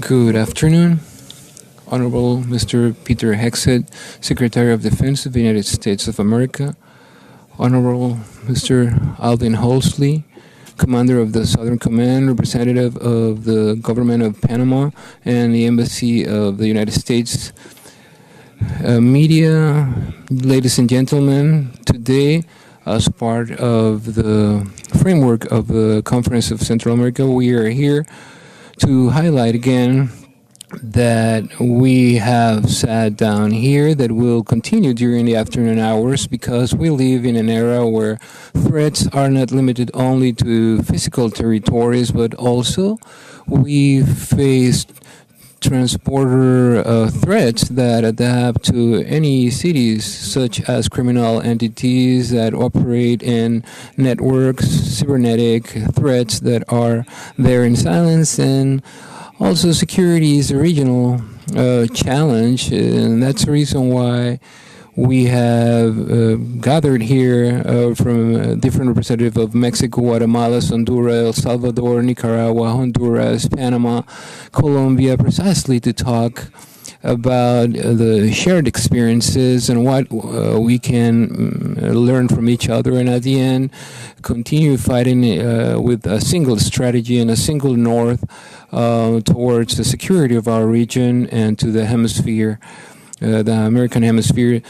Good afternoon, Honorable Mr. Peter Hegseth, Secretary of Defense of the United States of America, Honorable Mr. Alvin Holsley, Commander of the Southern Command, representative of the Government of Panama and the Embassy of the United States, media, ladies and gentlemen, today, as part of the framework of the Conference of Central America, we are here to highlight again that we have sat down here that will continue during the afternoon hours because we live in an era where threats are not limited only to physical territories, but also we face transporter threats that adapt to any cities, such as criminal entities that operate in networks, cybernetic threats that are there in silence, and also security is a regional challenge, and that's the reason why we have gathered here from different representatives of Mexico, Guatemala, Honduras, El Salvador, Nicaragua, Honduras, Panama, Colombia, precisely to talk about the shared experiences and what we can learn from each other, and at the end continue fighting with a single strategy and a single north towards the security of our region and to the hemisphere, the American hemisphere.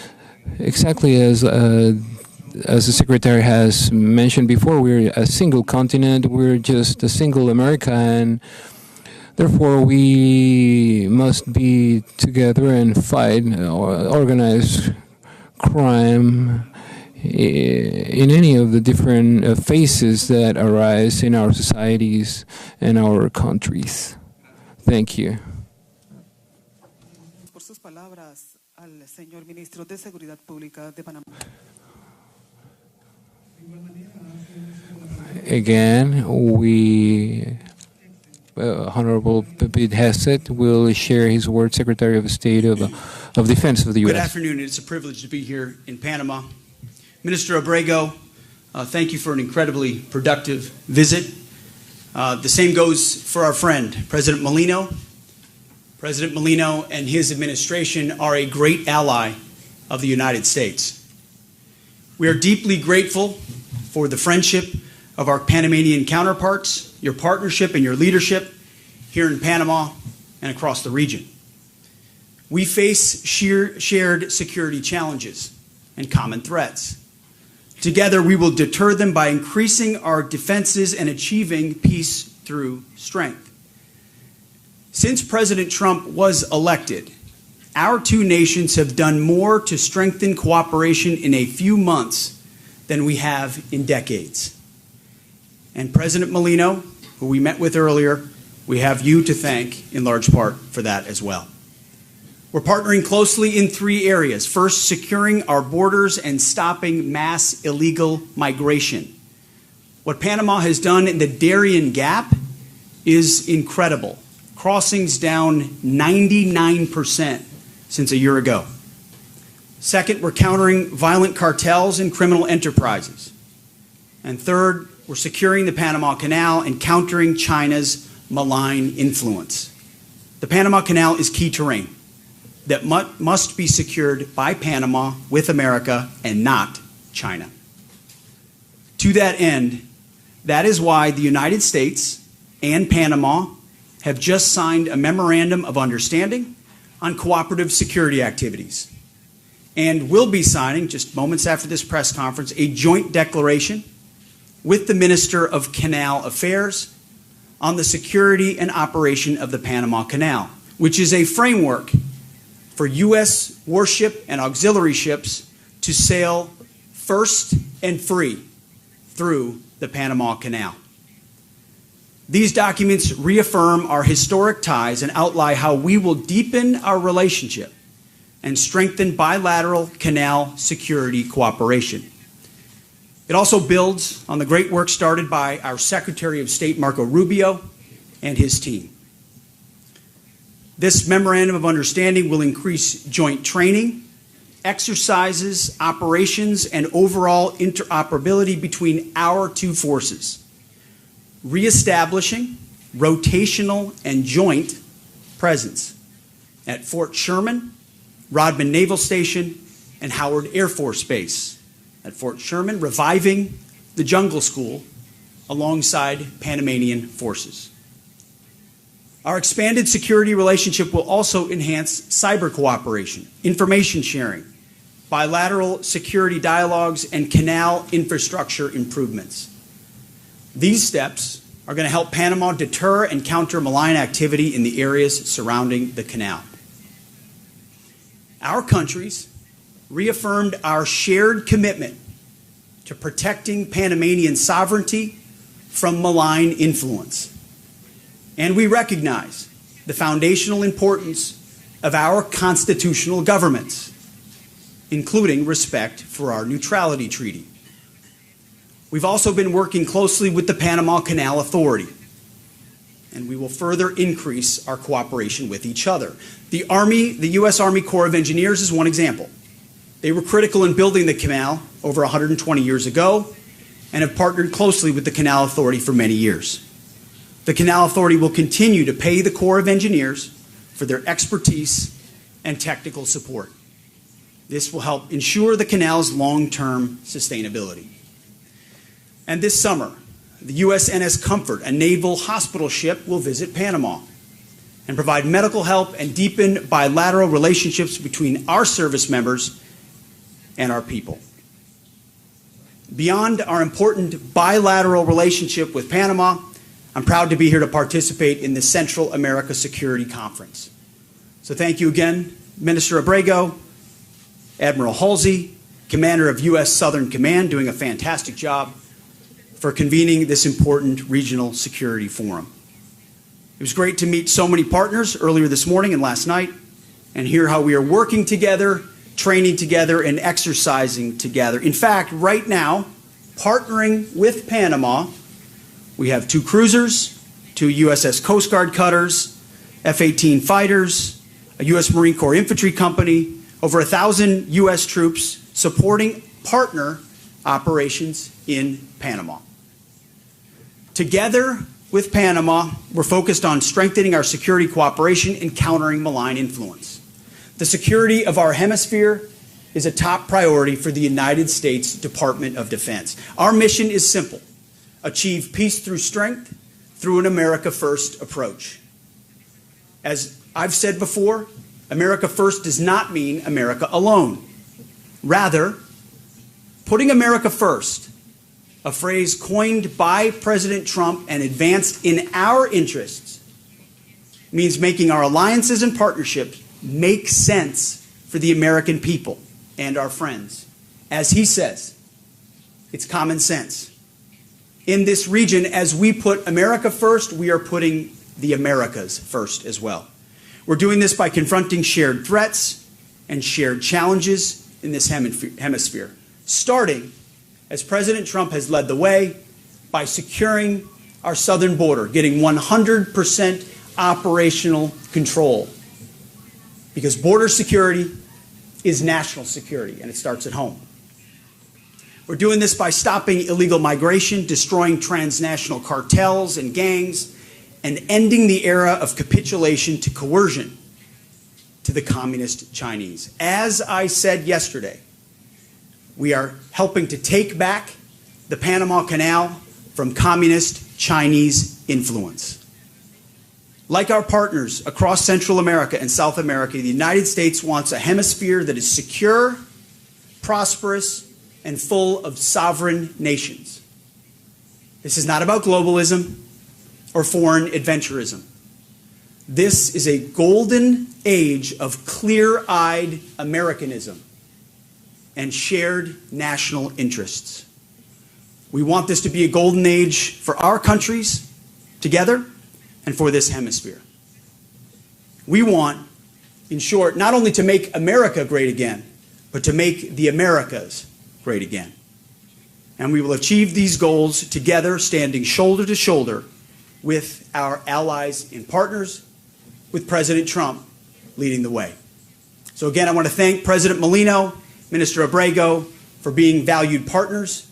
Exactly as the Secretary has mentioned before, we're a single continent, we're just a single America, and therefore we must be together and fight organized crime in any of the different phases that arise in our societies and our countries. Thank you. Al señor Ministro de Seguridad Pública de Panamá. Again, Honorable Pete Hegseth will share his words, Secretary of State of Defense of the U.S. Good afternoon. It's a privilege to be here in Panama. Minister Abrego, thank you for an incredibly productive visit. The same goes for our friend, President Mulino. President Mulino and his administration are a great ally of the United States. We are deeply grateful for the friendship of our Panamanian counterparts, your partnership and your leadership here in Panama and across the region. We face shared security challenges and common threats. Together, we will deter them by increasing our defenses and achieving peace through strength. Since President Trump was elected, our two nations have done more to strengthen cooperation in a few months than we have in decades. And President Mulino, who we met with earlier, we have you to thank in large part for that as well. We're partnering closely in three areas. First, securing our borders and stopping mass illegal migration. What Panama has done in the Darién Gap is incredible. Crossings down 99% since a year ago. Second, we're countering violent cartels and criminal enterprises. And third, we're securing the Panama Canal and countering China's malign influence. The Panama Canal is key terrain that must be secured by Panama with America and not China. To that end, that is why the United States and Panama have just signed a memorandum of understanding on cooperative security activities, and will be signing, just moments after this press conference, a joint declaration with the Minister of Canal Affairs on the security and operation of the Panama Canal, which is a framework for U.S. warship and auxiliary ships to sail first and free through the Panama Canal. These documents reaffirm our historic ties and outline how we will deepen our relationship and strengthen bilateral canal security cooperation. It also builds on the great work started by our Secretary of State, Marco Rubio, and his team. This memorandum of understanding will increase joint training, exercises, operations, and overall interoperability between our two forces. Reestablishing rotational and joint presence at Fort Sherman, Rodman Naval Station, and Howard Air Force Base. At Fort Sherman, reviving the Jungle School alongside Panamanian forces. Our expanded security relationship will also enhance cyber cooperation, information sharing, bilateral security dialogues, and canal infrastructure improvements. These steps are going to help Panama deter and counter malign activity in the areas surrounding the canal. Our countries reaffirmed our shared commitment to protecting Panamanian sovereignty from malign influence. And we recognize the foundational importance of our constitutional governments, including respect for our Neutrality Treaty. We've also been working closely with the Panama Canal Authority, and we will further increase our cooperation with each other. The U.S. Army Corps of Engineers is one example. They were critical in building the canal over 120 years ago and have partnered closely with the Canal Authority for many years. The Canal Authority will continue to pay the Corps of Engineers for their expertise and technical support. This will help ensure the canal's long-term sustainability. And this summer, the USNS Comfort, a naval hospital ship, will visit Panama and provide medical help and deepen bilateral relationships between our service members and our people. Beyond our important bilateral relationship with Panama, I'm proud to be here to participate in the Central America Security Conference. So thank you again, Minister Abrego, Admiral Halsey, Commander of U.S. Southern Command, doing a fantastic job for convening this important regional security forum. It was great to meet so many partners earlier this morning and last night and hear how we are working together, training together, and exercising together. In fact, right now, partnering with Panama, we have 2 cruisers, 2 USS Coast Guard cutters, F-18 fighters, a U.S. Marine Corps infantry company, over 1,000 U.S. troops supporting partner operations in Panama. Together with Panama, we're focused on strengthening our security cooperation and countering malign influence. The security of our hemisphere is a top priority for the United States Department of Defense. Our mission is simple: achieve peace through strength through an America First approach. As I've said before, America First does not mean America alone. Rather, putting America first, a phrase coined by President Trump and advanced in our interests, means making our alliances and partnerships make sense for the American people and our friends. As he says, it's common sense. In this region, as we put America first, we are putting the Americas first as well. We're doing this by confronting shared threats and shared challenges in this hemisphere, starting, as President Trump has led the way, by securing our southern border, getting 100% operational control. Because border security is national security, and it starts at home. We're doing this by stopping illegal migration, destroying transnational cartels and gangs, and ending the era of capitulation to coercion to the communist Chinese. As I said yesterday, we are helping to take back the Panama Canal from communist Chinese influence. Like our partners across Central America and South America, the United States wants a hemisphere that is secure, prosperous, and full of sovereign nations. This is not about globalism or foreign adventurism. This is a golden age of clear-eyed Americanism and shared national interests. We want this to be a golden age for our countries together and for this hemisphere. We want, in short, not only to make America great again, but to make the Americas great again. And we will achieve these goals together, standing shoulder to shoulder with our allies and partners, with President Trump leading the way. So again, I want to thank President Mulino, Minister Abrego, for being valued partners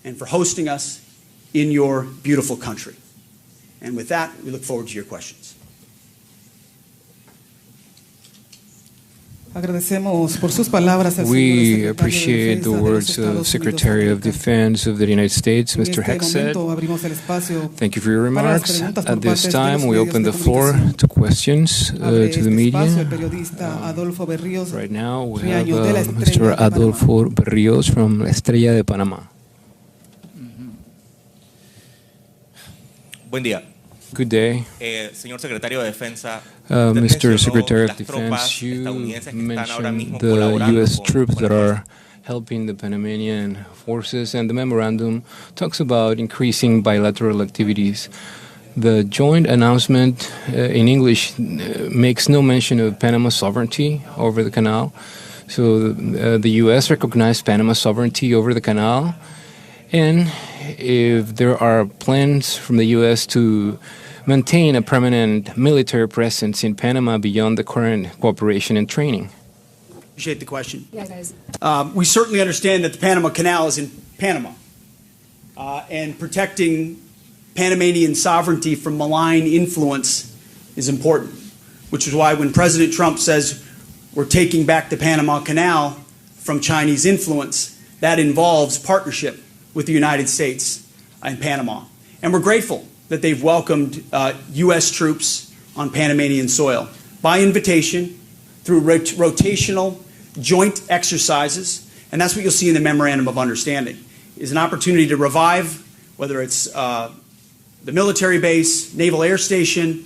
and for hosting us in your beautiful country. And with that, we look forward to your questions. Agradecemos por sus palabras al We señor appreciate the Secretario de words Defensa de of los Secretary of Estados Unidos. Defense of the United States, En Mr. este Hegseth. momento abrimos el espacio Thank you for your para las remarks. preguntas por At this parte de time, los we medios open de the floor comunicación. to questions Abre to the este espacio el media. periodista Adolfo Berríos, Right now, we Three have años de la Mr. Estrella de Panamá. Adolfo Berríos from La Estrella de Panamá. Buen día. Good day. Señor Secretario de Defensa, Mr. Secretary of Defense, you mentioned the U.S. troops that are helping the Panamanian forces, and the memorandum talks about increasing bilateral activities. The joint announcement in English makes no mention of Panama's sovereignty over the canal. So the U.S. recognized Panama's sovereignty over the canal, and if there are plans from the U.S. to maintain a permanent military presence in Panama beyond the current cooperation and training. Appreciate the question. Yeah, guys. We certainly understand that the Panama Canal is in Panama, and protecting Panamanian sovereignty from malign influence is important, which is why when President Trump says we're taking back the Panama Canal from Chinese influence, that involves partnership with the United States and Panama. And we're grateful that they've welcomed U.S. troops on Panamanian soil by invitation through rotational joint exercises, and that's what you'll see in the Memorandum of Understanding, is an opportunity to revive, whether it's the military base, naval air station,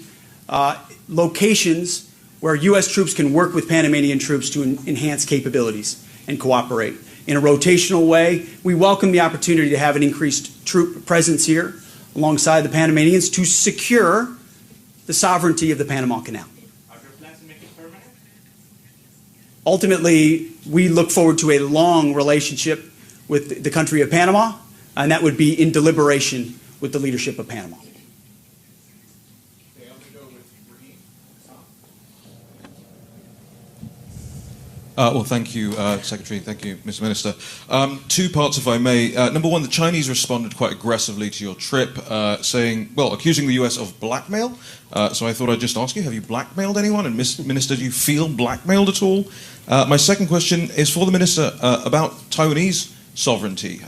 locations where U.S. troops can work with Panamanian troops to enhance capabilities and cooperate. In a rotational way, we welcome the opportunity to have an increased troop presence here alongside the Panamanians to secure the sovereignty of the Panama Canal. Are there plans to make it permanent? Ultimately, we look forward to a long relationship with the country of Panama, and that would be in deliberation with the leadership of Panama. Well, thank you, Secretary. Thank you, Mr. Minister. Two parts, if I may. Number one, the Chinese responded quite aggressively to your trip, saying, well, accusing the U.S. of blackmail. So I thought I'd just ask you, have you blackmailed anyone? And, Minister, do you feel blackmailed at all? My second question is for the Minister about Taiwanese sovereignty.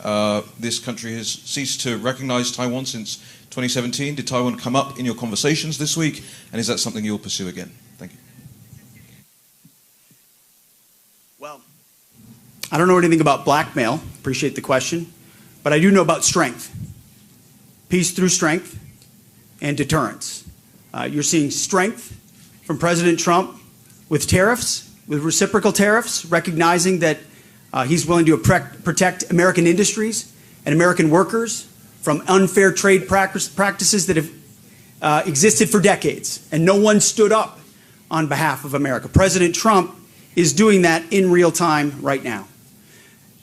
This country has ceased to recognize Taiwan since 2017. Did Taiwan come up in your conversations this week? And is that something you'll pursue again? Thank you. Well, I don't know anything about blackmail. Appreciate the question. But I do know about strength. Peace through strength and deterrence. You're seeing strength from President Trump with tariffs, with reciprocal tariffs, recognizing that he's willing to protect American industries and American workers from unfair trade practices that have existed for decades, and no one stood up on behalf of America. President Trump is doing that in real time right now.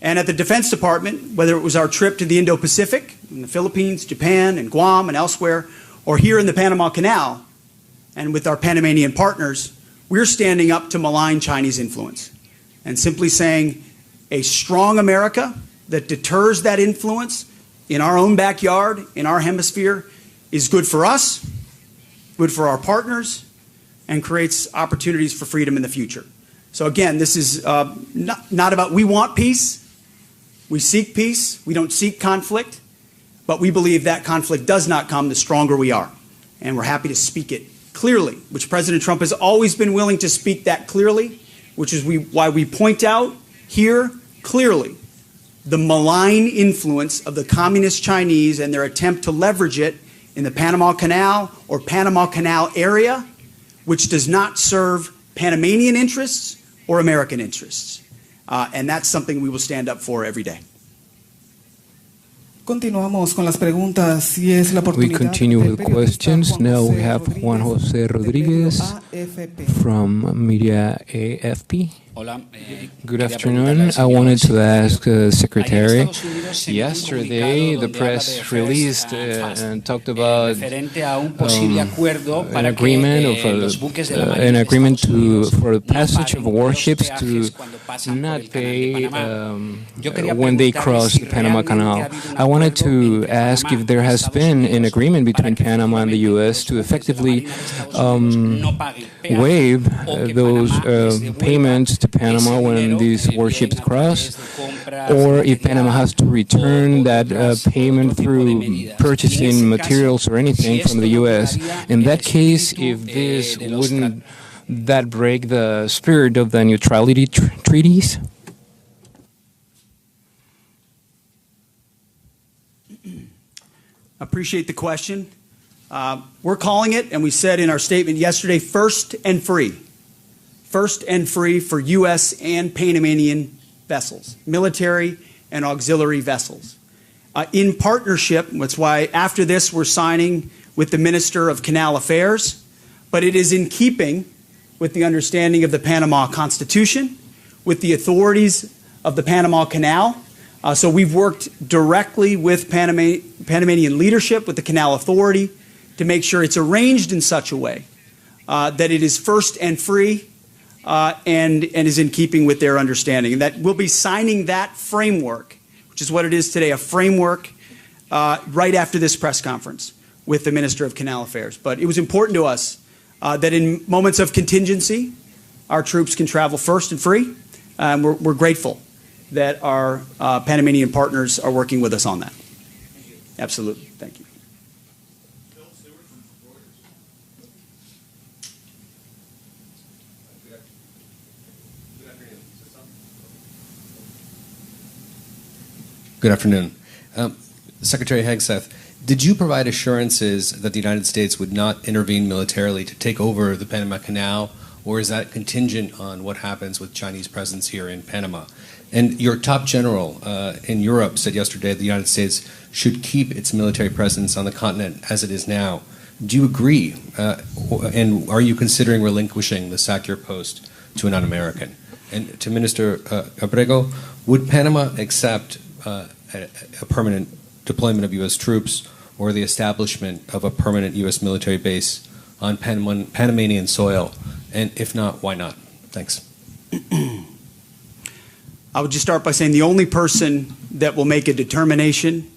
And at the Defense Department, whether it was our trip to the Indo-Pacific, in the Philippines, Japan, and Guam, and elsewhere, or here in the Panama Canal, and with our Panamanian partners, we're standing up to malign Chinese influence and simply saying a strong America that deters that influence in our own backyard, in our hemisphere, is good for us, good for our partners, and creates opportunities for freedom in the future. So again, this is not about we want peace. We seek peace. We don't seek conflict. But we believe that conflict does not come the stronger we are. And we're happy to speak it clearly, which President Trump has always been willing to speak that clearly, which is why we point out here clearly the malign influence of the communist Chinese and their attempt to leverage it in the Panama Canal or Panama Canal area, which does not serve Panamanian interests or American interests. And that's something we will stand up for every day. Continuamos con las preguntas y es la We oportunidad continue del with periodista questions. Juan Now we José have Juan José Rodríguez AFP. from Media AFP. Hola, Good quería afternoon. preguntarle al I señor wanted to secretario. ask Ayer Secretary. Estados Unidos envió un Yesterday, comunicado the donde press habla de first released and fast, and talked about referente a un posible acuerdo an para agreement que los buques de la Marina an de agreement Estados Unidos for the no passage of paguen warships los to peajes cuando pasan por not el Canal de pay Panamá. Yo quería when they preguntarle cross si the Panama realmente Canal. ha habido un I wanted acuerdo to entre ask Panamá if there y has Estados been an Unidos agreement para between que Panama and the efectivamente U.S. to los buques de la effectively Marina de Estados Unidos no paguen peajes, waive o que those Panamá les devuelva payments to Panama when these warships cross, or if Panama has to return that payment through purchasing materials or anything from the U.S. In that case, if this wouldn't that break the spirit of the neutrality treaties? Appreciate the question. We're calling it, and we said in our statement yesterday, first and free. First and free for U.S. and Panamanian vessels, military and auxiliary vessels. In partnership, that's why after this we're signing with the Minister of Canal Affairs, but it is in keeping with the understanding of the Panama Constitution, with the authorities of the Panama Canal. So we've worked directly with Panamanian leadership, with the Canal Authority, to make sure it's arranged in such a way that it is first and free and is in keeping with their understanding. And that we'll be signing that framework, which is what it is today, a framework right after this press conference with the Minister of Canal Affairs. But it was important to us that in moments of contingency, our troops can travel first and free. We're grateful that our Panamanian partners are working with us on that. Absolutely. Thank you. Good afternoon. Secretary Hegseth, did you provide assurances that the United States would not intervene militarily to take over the Panama Canal, or is that contingent on what happens with Chinese presence here in Panama? And your top general in Europe said yesterday the United States should keep its military presence on the continent as it is now. Do you agree? And are you considering relinquishing the SACEUR post to a non-American? And to Minister Abrego, would Panama accept a permanent deployment of U.S. troops or the establishment of a permanent U.S. military base on Panamanian soil? And if not, why not? Thanks. I would just start by saying the only person that will make a determination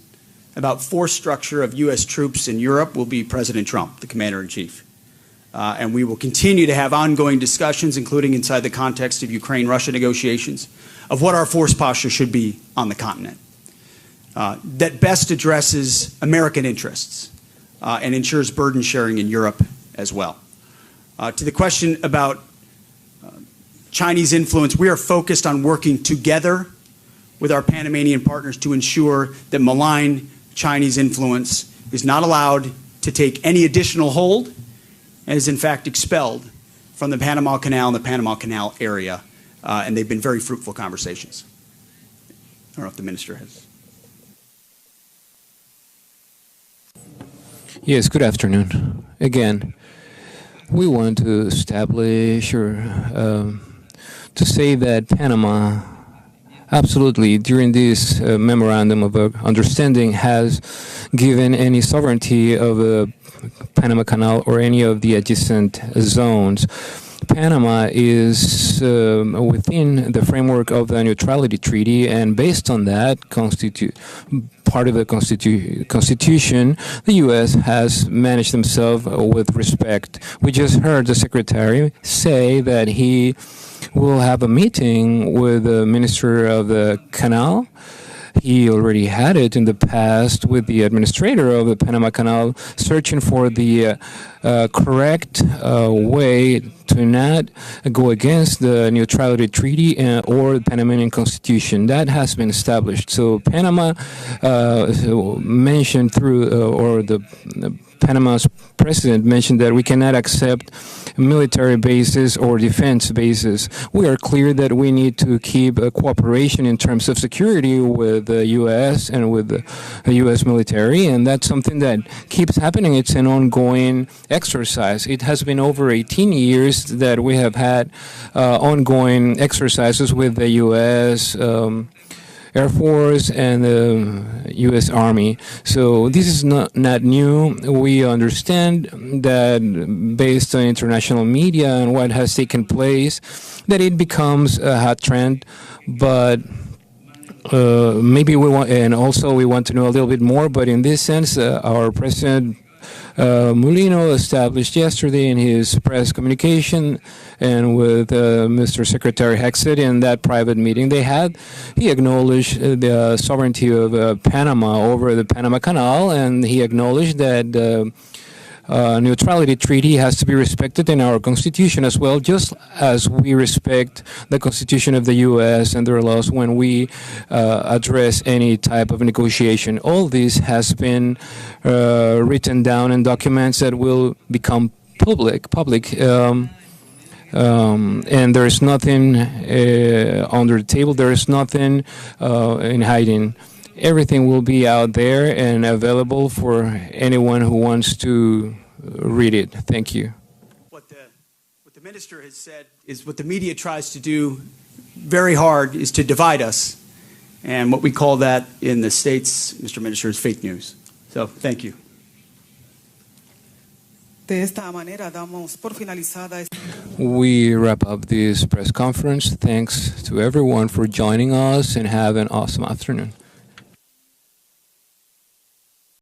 about force structure of U.S. troops in Europe will be President Trump, the Commander-in-Chief. And we will continue to have ongoing discussions, including inside the context of Ukraine-Russia negotiations, of what our force posture should be on the continent that best addresses American interests and ensures burden sharing in Europe as well. To the question about Chinese influence, we are focused on working together with our Panamanian partners to ensure that malign Chinese influence is not allowed to take any additional hold and is in fact expelled from the Panama Canal and the Panama Canal area. And they've been very fruitful conversations. I don't know if the minister has. Yes, good afternoon. Again, we want to establish or to say that Panama absolutely during this memorandum of understanding has given any sovereignty of the Panama Canal or any of the adjacent zones. Panama is within the framework of the Neutrality Treaty, and based on that part of the Constitution, the U.S. has managed themselves with respect. We just heard the Secretary say that he will have a meeting with the Minister of the Canal. He already had it in the past with the administrator of the Panama Canal, searching for the correct way to not go against the Neutrality Treaty or the Panamanian Constitution. That has been established. So Panama mentioned through, or the Panama's president mentioned that we cannot accept military bases or defense bases. We are clear that we need to keep a cooperation in terms of security with the U.S. and with the U.S. military, and that's something that keeps happening. It's an ongoing exercise. It has been over 18 years that we have had ongoing exercises with the U.S. Air Force and the U.S. Army. So this is not new. We understand that based on international media and what has taken place, that it becomes a hot trend. But maybe we want, and also we want to know a little bit more. But in this sense, our President Mulino established yesterday in his press communication and with Mr. Secretary Hegseth in that private meeting they had. He acknowledged the sovereignty of Panama over the Panama Canal, and he acknowledged that neutrality treaty has to be respected in our constitution as well, just as we respect the constitution of the U.S. and their laws when we address any type of negotiation. All this has been written down in documents that will become public. And there is nothing under the table. There is nothing in hiding. Everything will be out there and available for anyone who wants to read it. Thank you. What the minister has said is what the media tries to do very hard is to divide us. And what we call that in the States, Mr. Minister, is fake news. So, thank you. De esta manera damos por finalizada esta We wrap up this press conference. Thanks to everyone for joining us and have an awesome afternoon.